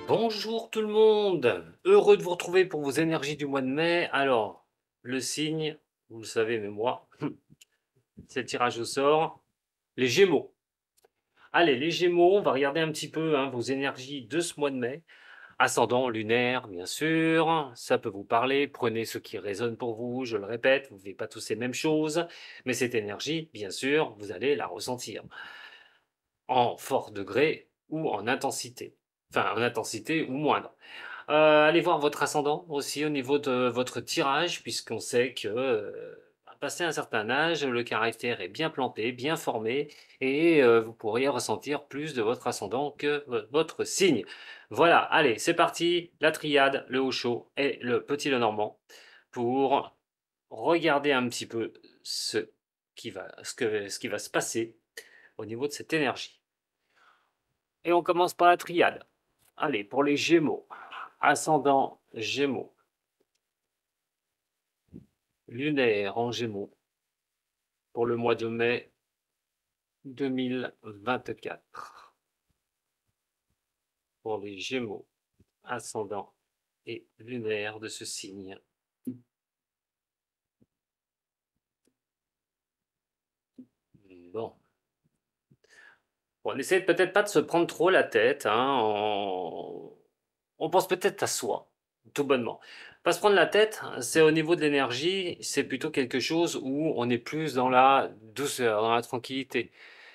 Bonjour tout le monde, heureux de vous retrouver pour vos énergies du mois de mai. Alors, le signe, vous le savez, mais moi, c'est le tirage au sort, les Gémeaux. Allez, les Gémeaux, on va regarder un petit peu vos énergies de ce mois de mai. Ascendant lunaire, bien sûr, ça peut vous parler. Prenez ce qui résonne pour vous, je le répète, vous ne vivez pas tous les mêmes choses, mais cette énergie, bien sûr, vous allez la ressentir en fort degré ou en intensité. Enfin, en intensité ou moindre. Allez voir votre ascendant aussi au niveau de votre tirage, puisqu'on sait que, passé un certain âge, le caractère est bien planté, bien formé et vous pourriez ressentir plus de votre ascendant que votre signe. Voilà, allez, c'est parti, la triade, le haut chaud et le petit Lenormand pour regarder un petit peu ce qui va se passer au niveau de cette énergie. Et on commence par la triade. Allez, pour les Gémeaux, ascendant Gémeaux, lunaire en Gémeaux pour le mois de mai 2024. Pour les Gémeaux, ascendant et lunaire de ce signe. Bon. On essaie peut-être pas de se prendre trop la tête. On pense peut-être à soi, tout bonnement. Pas se prendre la tête, c'est au niveau de l'énergie, c'est plutôt quelque chose où on est plus dans la douceur, dans la tranquillité,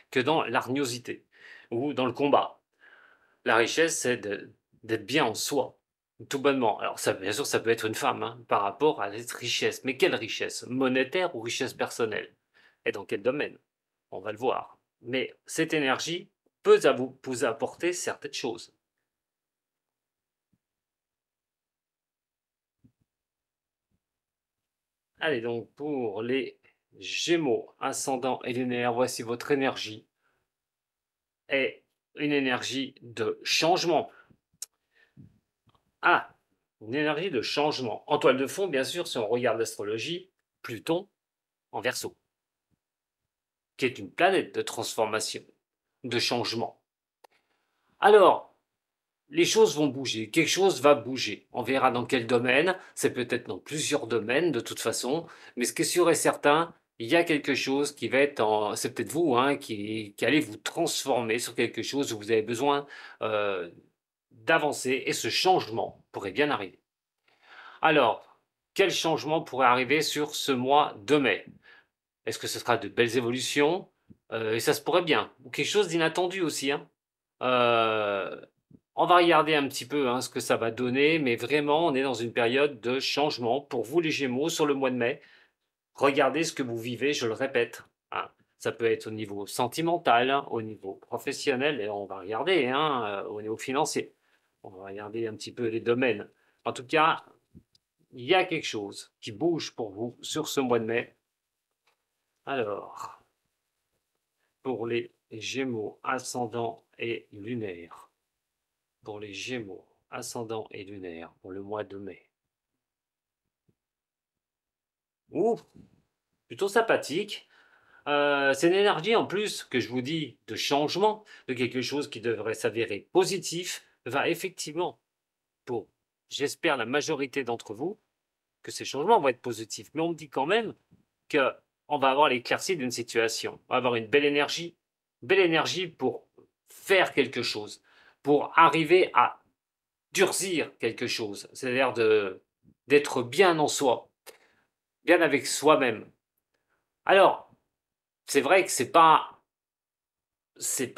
que dans l'argnosité ou dans le combat. La richesse, c'est d'être bien en soi, tout bonnement. Alors ça, bien sûr, ça peut être une femme, par rapport à cette richesse. Mais quelle richesse? Monétaire ou richesse personnelle? Et dans quel domaine? On va le voir. Mais cette énergie peut vous apporter certaines choses. Allez, donc pour les Gémeaux, ascendant et lunaire, voici votre énergie. Et une énergie de changement. Ah, une énergie de changement. En toile de fond, bien sûr, si on regarde l'astrologie, Pluton en Verseau, qui est une planète de transformation, de changement. Alors, les choses vont bouger, quelque chose va bouger. On verra dans quel domaine, c'est peut-être dans plusieurs domaines de toute façon, mais ce qui est sûr et certain, il y a quelque chose qui va être en... C'est peut-être vous qui allez vous transformer sur quelque chose où vous avez besoin d'avancer et ce changement pourrait bien arriver. Alors, quel changement pourrait arriver sur ce mois de mai? Est-ce que ce sera de belles évolutions? Et ça se pourrait bien. Ou quelque chose d'inattendu aussi, hein. Euh, on va regarder un petit peu ce que ça va donner, mais vraiment, on est dans une période de changement pour vous les Gémeaux sur le mois de mai. Regardez ce que vous vivez, je le répète, hein. Ça peut être au niveau sentimental, au niveau professionnel, et on va regarder au niveau financier. On va regarder un petit peu les domaines. En tout cas, il y a quelque chose qui bouge pour vous sur ce mois de mai. Alors, pour les Gémeaux, ascendant et lunaire. Pour les Gémeaux, ascendant et lunaire, pour le mois de mai. Ouh, plutôt sympathique. C'est une énergie en plus que je vous dis de changement, de quelque chose qui devrait s'avérer positif, va effectivement, pour, j'espère, la majorité d'entre vous, que ces changements vont être positifs. Mais on me dit quand même qu'on va avoir l'éclaircie d'une situation. On va avoir une belle énergie pour faire quelque chose, pour arriver à durcir quelque chose, c'est-à-dire d'être bien en soi, bien avec soi-même. Alors, c'est vrai que c'est pas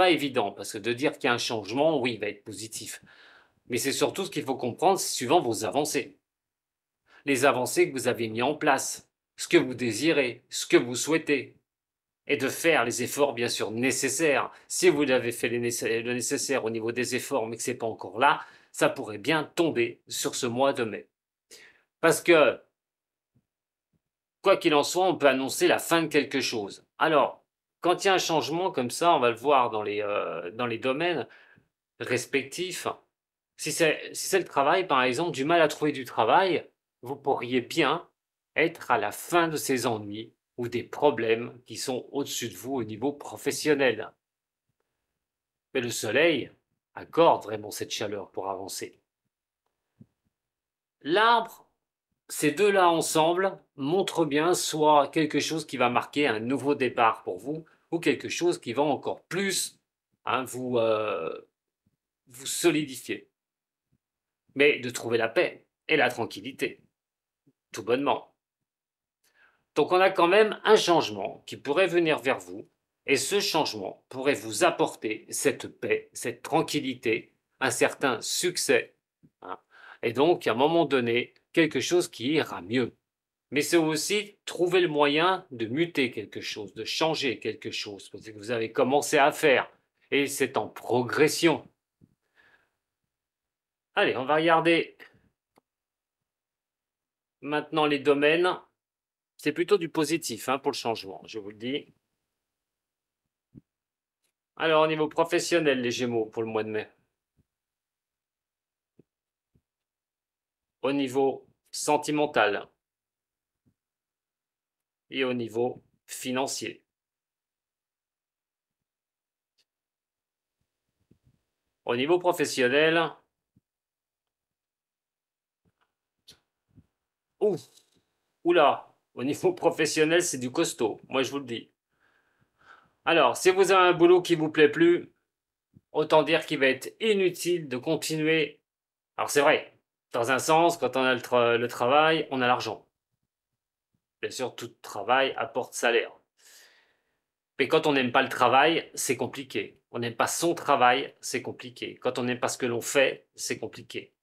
évident, parce que de dire qu'il y a un changement, oui, il va être positif. Mais c'est surtout ce qu'il faut comprendre, c'est suivant vos avancées. Les avancées que vous avez mis en place, ce que vous désirez, ce que vous souhaitez. Et de faire les efforts, bien sûr, nécessaires. Si vous avez fait le nécessaire au niveau des efforts, mais que ce n'est pas encore là, ça pourrait bien tomber sur ce mois de mai. Parce que, quoi qu'il en soit, on peut annoncer la fin de quelque chose. Alors, quand il y a un changement comme ça, on va le voir dans les domaines respectifs. Si c'est le travail, par exemple, du mal à trouver du travail, vous pourriez bien être à la fin de ces ennuis ou des problèmes qui sont au-dessus de vous au niveau professionnel. Mais le soleil, accorde vraiment cette chaleur pour avancer. L'arbre, ces deux-là ensemble montrent bien soit quelque chose qui va marquer un nouveau départ pour vous, ou quelque chose qui va encore plus vous solidifier. Mais de trouver la paix et la tranquillité, tout bonnement. Donc on a quand même un changement qui pourrait venir vers vous, et ce changement pourrait vous apporter cette paix, cette tranquillité, un certain succès, hein, et donc à un moment donné, quelque chose qui ira mieux. Mais c'est aussi trouver le moyen de muter quelque chose, de changer quelque chose, parce que vous avez commencé à faire, et c'est en progression. Allez, on va regarder maintenant les domaines. C'est plutôt du positif pour le changement, je vous le dis. Alors, au niveau professionnel, les Gémeaux, pour le mois de mai. Au niveau sentimental et au niveau financier. Au niveau professionnel, oula, au niveau professionnel, c'est du costaud, moi je vous le dis. Alors, si vous avez un boulot qui ne vous plaît plus, autant dire qu'il va être inutile de continuer. Alors c'est vrai, dans un sens, quand on a le travail, on a l'argent. Bien sûr, tout travail apporte salaire. Mais quand on n'aime pas le travail, c'est compliqué. On n'aime pas son travail, c'est compliqué. Quand on n'aime pas ce que l'on fait, c'est compliqué.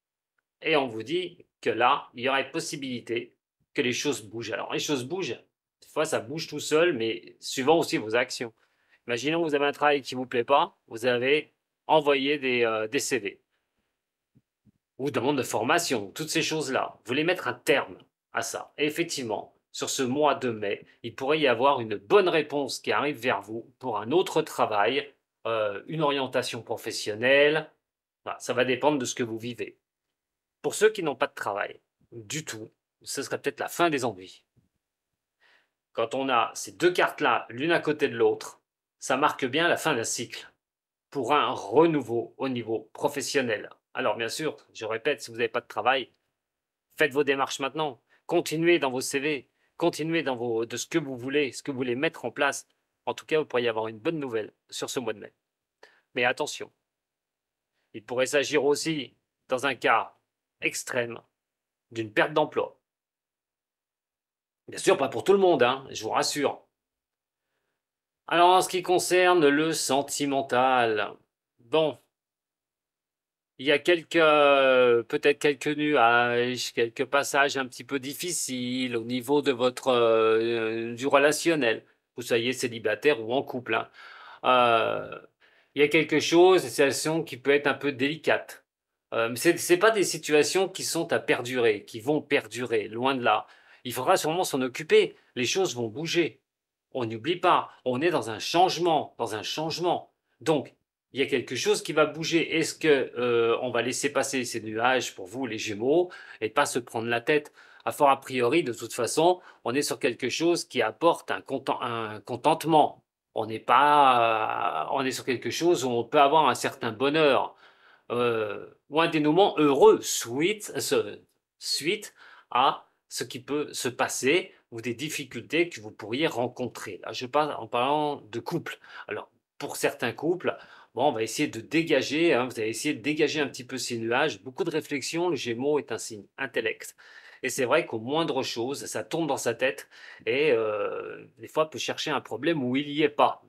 Et on vous dit que là, il y aurait possibilité que les choses bougent. Alors, les choses bougent. Des fois, ça bouge tout seul, mais suivant aussi vos actions. Imaginons que vous avez un travail qui ne vous plaît pas, vous avez envoyé des CV ou demande de formation, toutes ces choses-là. Vous voulez mettre un terme à ça. Et effectivement, sur ce mois de mai, il pourrait y avoir une bonne réponse qui arrive vers vous pour un autre travail, une orientation professionnelle. Voilà, ça va dépendre de ce que vous vivez. Pour ceux qui n'ont pas de travail du tout, ce serait peut-être la fin des envies. Quand on a ces deux cartes-là, l'une à côté de l'autre, ça marque bien la fin d'un cycle pour un renouveau au niveau professionnel. Alors bien sûr, je répète, si vous n'avez pas de travail, faites vos démarches maintenant. Continuez dans vos CV, continuez de ce que vous voulez mettre en place. En tout cas, vous pourriez avoir une bonne nouvelle sur ce mois de mai. Mais attention, il pourrait s'agir aussi, dans un cas extrême, d'une perte d'emploi. Bien sûr, pas pour tout le monde, je vous rassure. Alors, en ce qui concerne le sentimental, bon, il y a peut-être quelques nuages, quelques passages un petit peu difficiles au niveau de du relationnel. Vous soyez célibataire ou en couple. Il y a quelque chose, une situation qui peut être un peu délicate. C'est pas des situations qui sont à perdurer, qui vont perdurer, loin de là. Il faudra sûrement s'en occuper. Les choses vont bouger. On n'oublie pas, on est dans un changement, dans un changement. Donc, il y a quelque chose qui va bouger. Est-ce que on va laisser passer ces nuages pour vous, les Gémeaux, et pas se prendre la tête? A fort a priori, de toute façon, on est sur quelque chose qui apporte un contentement. On est sur quelque chose où on peut avoir un certain bonheur, ou un dénouement heureux, suite à ce qui peut se passer ou des difficultés que vous pourriez rencontrer. Là, je parle en parlant de couple. Alors, pour certains couples, bon, on va essayer de dégager, vous allez essayer de dégager un petit peu ces nuages. Beaucoup de réflexion, le Gémeaux est un signe intellect. Et c'est vrai qu'au moindre chose, ça tombe dans sa tête et des fois peut chercher un problème où il n'y est pas.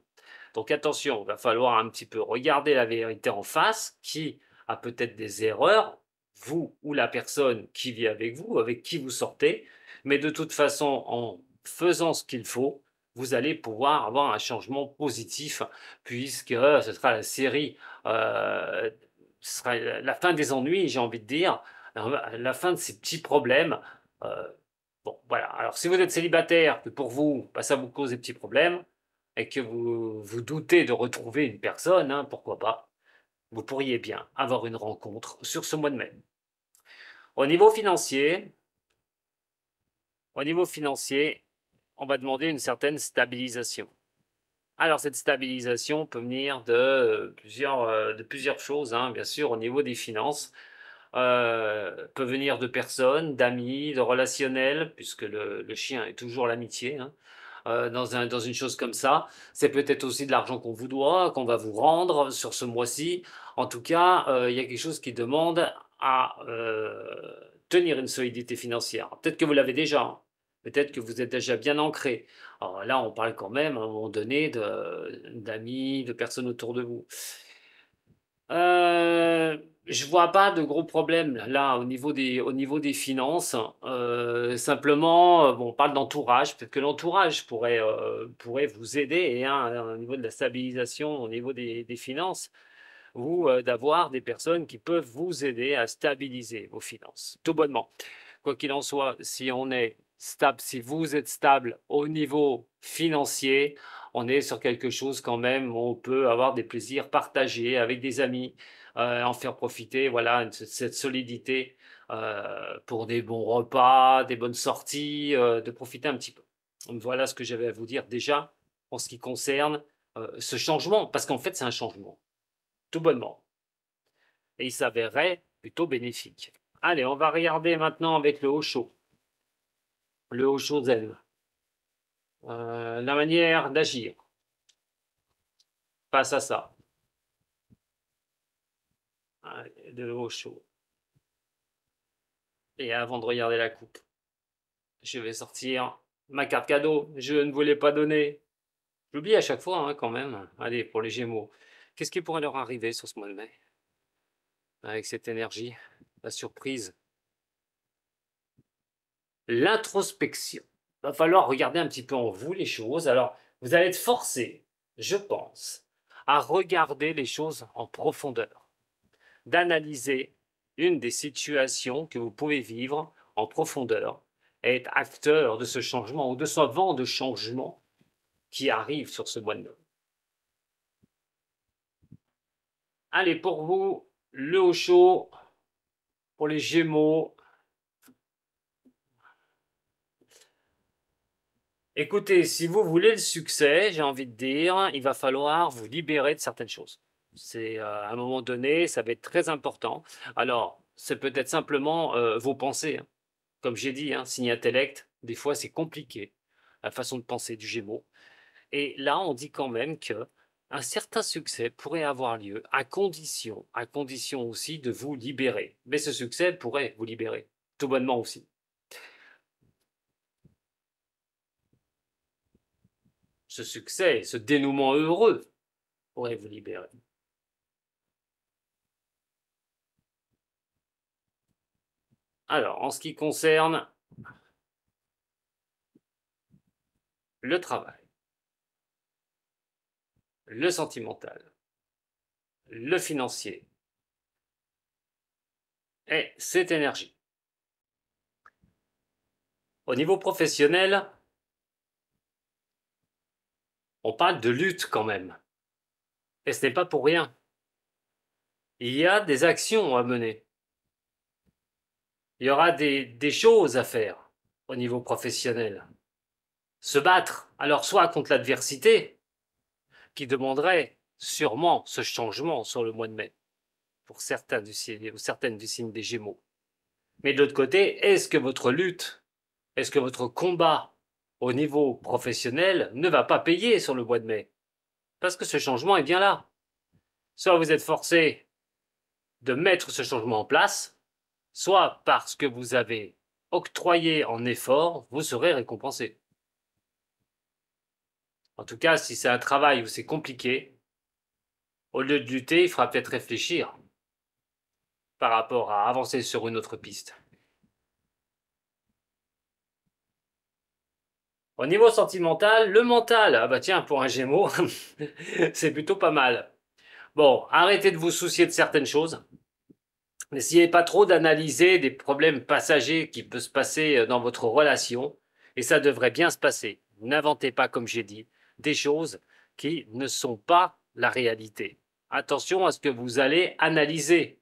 Donc attention, il va falloir un petit peu regarder la vérité en face, qui a peut-être des erreurs, vous ou la personne qui vit avec vous, avec qui vous sortez, mais de toute façon, en faisant ce qu'il faut, vous allez pouvoir avoir un changement positif, puisque ce sera la série, ce sera la fin des ennuis, j'ai envie de dire, la fin de ces petits problèmes. Euh, bon, voilà. Alors, si vous êtes célibataire, que pour vous, bah, ça vous cause des petits problèmes, et que vous vous doutez de retrouver une personne, pourquoi pas, vous pourriez bien avoir une rencontre sur ce mois de mai. Au niveau financier, au niveau financier, on va demander une certaine stabilisation. Alors cette stabilisation peut venir de plusieurs choses, hein, bien sûr, au niveau des finances. Peut venir de personnes, d'amis, de relationnels, puisque le chien est toujours l'amitié, hein, dans une chose comme ça. C'est peut-être aussi de l'argent qu'on vous doit, qu'on va vous rendre sur ce mois-ci. En tout cas, il y a quelque chose qui demande à tenir une solidité financière. Peut-être que vous l'avez déjà, hein. Peut-être que vous êtes déjà bien ancré. Alors là, on parle quand même à un moment donné d'amis, de personnes autour de vous. Je vois pas de gros problèmes là au niveau des finances. Simplement, bon, on parle d'entourage, peut-être que l'entourage pourrait vous aider, hein, au niveau de la stabilisation, au niveau des finances, ou d'avoir des personnes qui peuvent vous aider à stabiliser vos finances, tout bonnement. Quoi qu'il en soit, si on est stable, si vous êtes stable au niveau financier, on est sur quelque chose quand même où on peut avoir des plaisirs partagés avec des amis, en faire profiter, voilà, cette solidité pour des bons repas, des bonnes sorties, de profiter un petit peu. Donc voilà ce que j'avais à vous dire déjà en ce qui concerne ce changement, parce qu'en fait c'est un changement, tout bonnement, et il s'avérerait plutôt bénéfique. Allez, on va regarder maintenant avec le haut chaud. Le Oshozen, la manière d'agir face à ça, de Osho. Et avant de regarder la coupe, je vais sortir ma carte cadeau. Je ne vous l'ai pas donnée. J'oublie à chaque fois, hein, quand même. Allez, pour les Gémeaux. Qu'est-ce qui pourrait leur arriver sur ce mois de mai avec cette énergie? La surprise, l'introspection. Il va falloir regarder un petit peu en vous les choses. Alors, vous allez être forcé, je pense, à regarder les choses en profondeur, d'analyser une des situations que vous pouvez vivre en profondeur et être acteur de ce changement ou de ce vent de changement qui arrive sur ce mois de mai. Allez, pour vous, le haut chaud, pour les Gémeaux. Écoutez, si vous voulez le succès, j'ai envie de dire, il va falloir vous libérer de certaines choses. C'est à un moment donné, ça va être très important. Alors, c'est peut-être simplement vos pensées, hein. Comme j'ai dit, hein, signe intellect, des fois c'est compliqué, la façon de penser du Gémeaux. Et là, on dit quand même que un certain succès pourrait avoir lieu à condition aussi de vous libérer. Mais ce succès pourrait vous libérer, tout bonnement aussi. Ce succès, ce dénouement heureux pourrait vous libérer. Alors, en ce qui concerne le travail, le sentimental, le financier et cette énergie. Au niveau professionnel, on parle de lutte quand même. Et ce n'est pas pour rien. Il y a des actions à mener. Il y aura des choses à faire au niveau professionnel. Se battre, alors soit contre l'adversité, qui demanderait sûrement ce changement sur le mois de mai, pour certains ou certaines du signe des Gémeaux. Mais de l'autre côté, est-ce que votre lutte, est-ce que votre combat au niveau professionnel ne va pas payer sur le mois de mai? Parce que ce changement est bien là. Soit vous êtes forcé de mettre ce changement en place, soit parce que vous avez octroyé en effort, vous serez récompensé. En tout cas, si c'est un travail où c'est compliqué, au lieu de lutter, il faudra peut-être réfléchir par rapport à avancer sur une autre piste. Au niveau sentimental, le mental, ah bah tiens, pour un Gémeaux, c'est plutôt pas mal. Bon, arrêtez de vous soucier de certaines choses. N'essayez pas trop d'analyser des problèmes passagers qui peuvent se passer dans votre relation, et ça devrait bien se passer. N'inventez pas, comme j'ai dit, des choses qui ne sont pas la réalité. Attention à ce que vous allez analyser.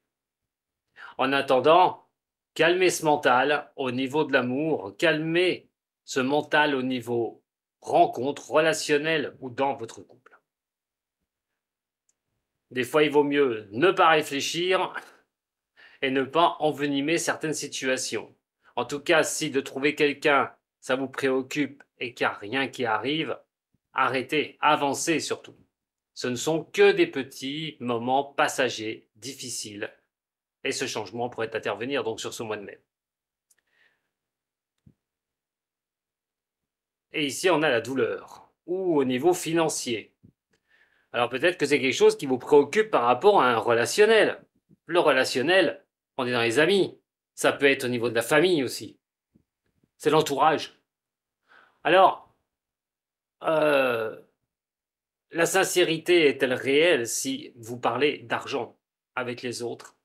En attendant, calmez ce mental au niveau de l'amour, calmez ce mental au niveau rencontre, relationnel ou dans votre couple. Des fois, il vaut mieux ne pas réfléchir et ne pas envenimer certaines situations. En tout cas, si de trouver quelqu'un, ça vous préoccupe et qu'il n'y a rien qui arrive, arrêtez, avancez surtout. Ce ne sont que des petits moments passagers, difficiles, et ce changement pourrait intervenir donc sur ce mois de mai. Et ici, on a la douleur, ou au niveau financier. Alors peut-être que c'est quelque chose qui vous préoccupe par rapport à un relationnel. Le relationnel, on est dans les amis. Ça peut être au niveau de la famille aussi. C'est l'entourage. Alors, euh, la sincérité est-elle réelle si vous parlez d'argent avec les autres?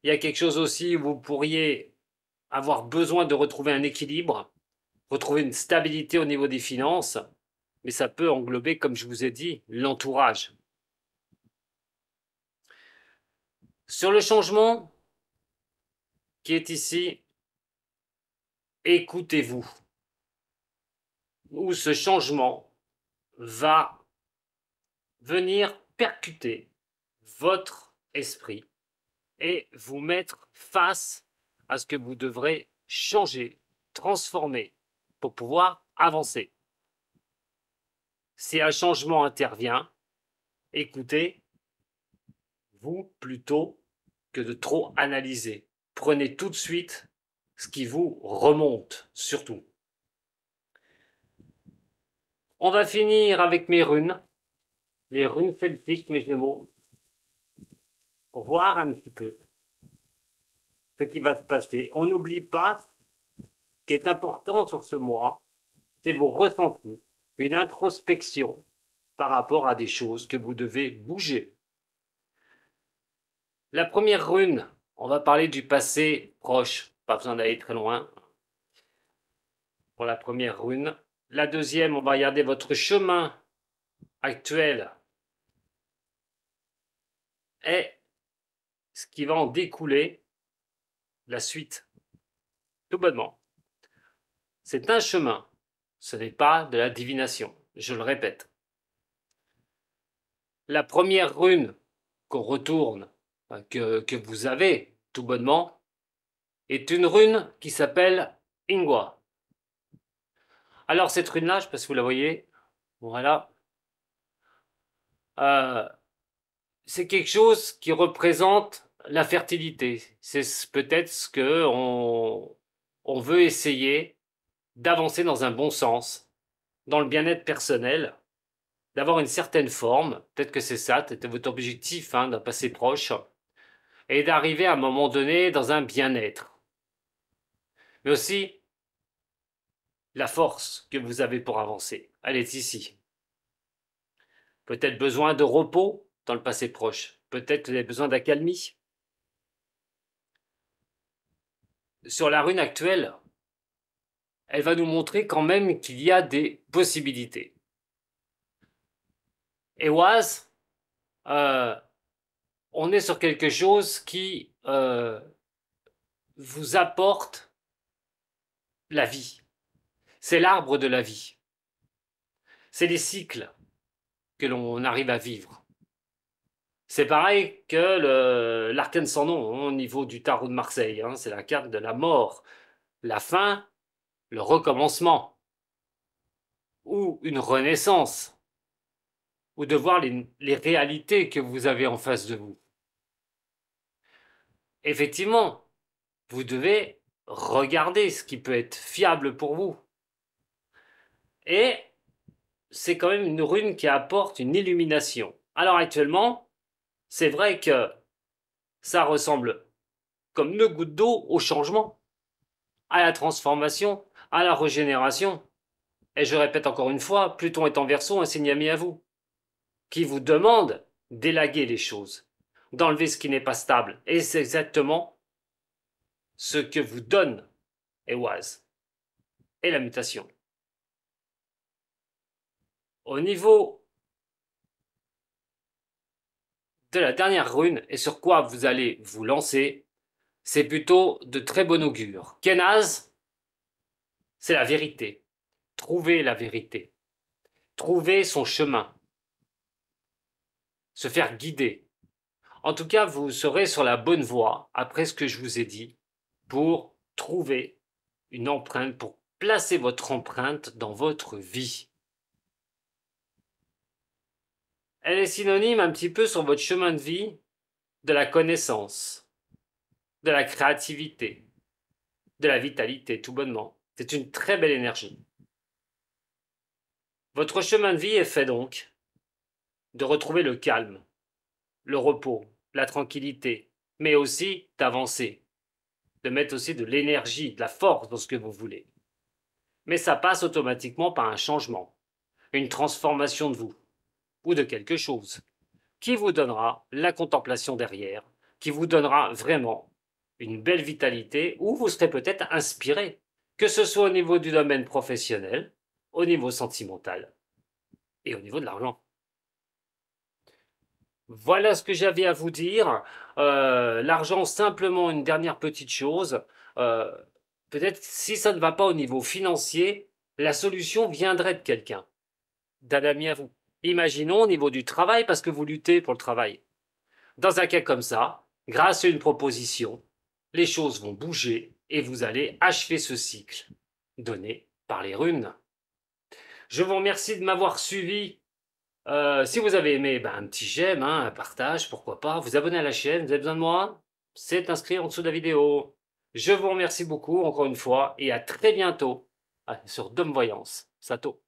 Il y a quelque chose aussi où vous pourriez avoir besoin de retrouver un équilibre, retrouver une stabilité au niveau des finances, mais ça peut englober, comme je vous ai dit, l'entourage. Sur le changement qui est ici, écoutez-vous, où ce changement va venir percuter votre esprit et vous mettre face à ce que vous devrez changer, transformer pour pouvoir avancer. Si un changement intervient, écoutez-vous plutôt que de trop analyser. Prenez tout de suite ce qui vous remonte, surtout. On va finir avec mes runes, les runes celtiques, mes Gémeaux, pour voir un petit peu ce qui va se passer. On n'oublie pas, ce qui est important sur ce mois, c'est vos ressentis, une introspection par rapport à des choses que vous devez bouger. La première rune, on va parler du passé proche, pas besoin d'aller très loin pour la première rune. La deuxième, on va regarder votre chemin actuel et ce qui va en découler, la suite. Tout bonnement. C'est un chemin, ce n'est pas de la divination, je le répète. La première rune qu'on retourne, que vous avez tout bonnement, est une rune qui s'appelle Ingwa. Alors cette rune-là, je ne sais pas si vous la voyez, voilà, euh, c'est quelque chose qui représente la fertilité. C'est peut-être ce que on veut essayer d'avancer dans un bon sens, dans le bien-être personnel, d'avoir une certaine forme, peut-être que c'est ça, peut-être votre objectif d'un passé proche, et d'arriver à un moment donné dans un bien-être. Mais aussi, la force que vous avez pour avancer, elle est ici. Peut-être besoin de repos dans le passé proche, peut-être que vous avez besoin d'accalmie. Sur la rune actuelle, elle va nous montrer quand même qu'il y a des possibilités. Et Oise, on est sur quelque chose qui vous apporte la vie. C'est l'arbre de la vie. C'est les cycles que l'on arrive à vivre. C'est pareil que l'arcane sans nom au niveau du tarot de Marseille. C'est la carte de la mort, la fin, le recommencement, ou une renaissance, ou de voir les réalités que vous avez en face de vous. Effectivement, vous devez regarder ce qui peut être fiable pour vous. Et c'est quand même une rune qui apporte une illumination. Alors actuellement, c'est vrai que ça ressemble comme une goutte d'eau au changement, à la transformation, à la régénération. Et je répète encore une fois, Pluton est en Verseau, un signe ami à vous, qui vous demande d'élaguer les choses, d'enlever ce qui n'est pas stable. Et c'est exactement ce que vous donne Ehwaz et la mutation. Au niveau de la dernière rune et sur quoi vous allez vous lancer, c'est plutôt de très bon augure. Kenaz, c'est la vérité. Trouver la vérité. Trouver son chemin. se faire guider. En tout cas, vous serez sur la bonne voie, après ce que je vous ai dit, pour trouver une empreinte, pour placer votre empreinte dans votre vie. Elle est synonyme un petit peu sur votre chemin de vie de la connaissance, de la créativité, de la vitalité, tout bonnement. C'est une très belle énergie. Votre chemin de vie est fait donc de retrouver le calme, le repos, la tranquillité, mais aussi d'avancer, de mettre aussi de l'énergie, de la force dans ce que vous voulez. Mais ça passe automatiquement par un changement, une transformation de vous ou de quelque chose qui vous donnera la contemplation derrière, qui vous donnera vraiment une belle vitalité où vous serez peut-être inspiré, que ce soit au niveau du domaine professionnel, au niveau sentimental et au niveau de l'argent. Voilà ce que j'avais à vous dire. L'argent, simplement une dernière petite chose. Euh, Peut-être si ça ne va pas au niveau financier, la solution viendrait de quelqu'un, d'un ami à vous. Imaginons au niveau du travail, parce que vous luttez pour le travail. Dans un cas comme ça, grâce à une proposition, les choses vont bouger et vous allez achever ce cycle donné par les runes. Je vous remercie de m'avoir suivi. Si vous avez aimé, ben, un petit j'aime, hein, un partage, pourquoi pas. Vous abonner à la chaîne, vous avez besoin de moi? C'est inscrit en dessous de la vidéo. Je vous remercie beaucoup encore une fois et à très bientôt sur Dom Voyance. Sato.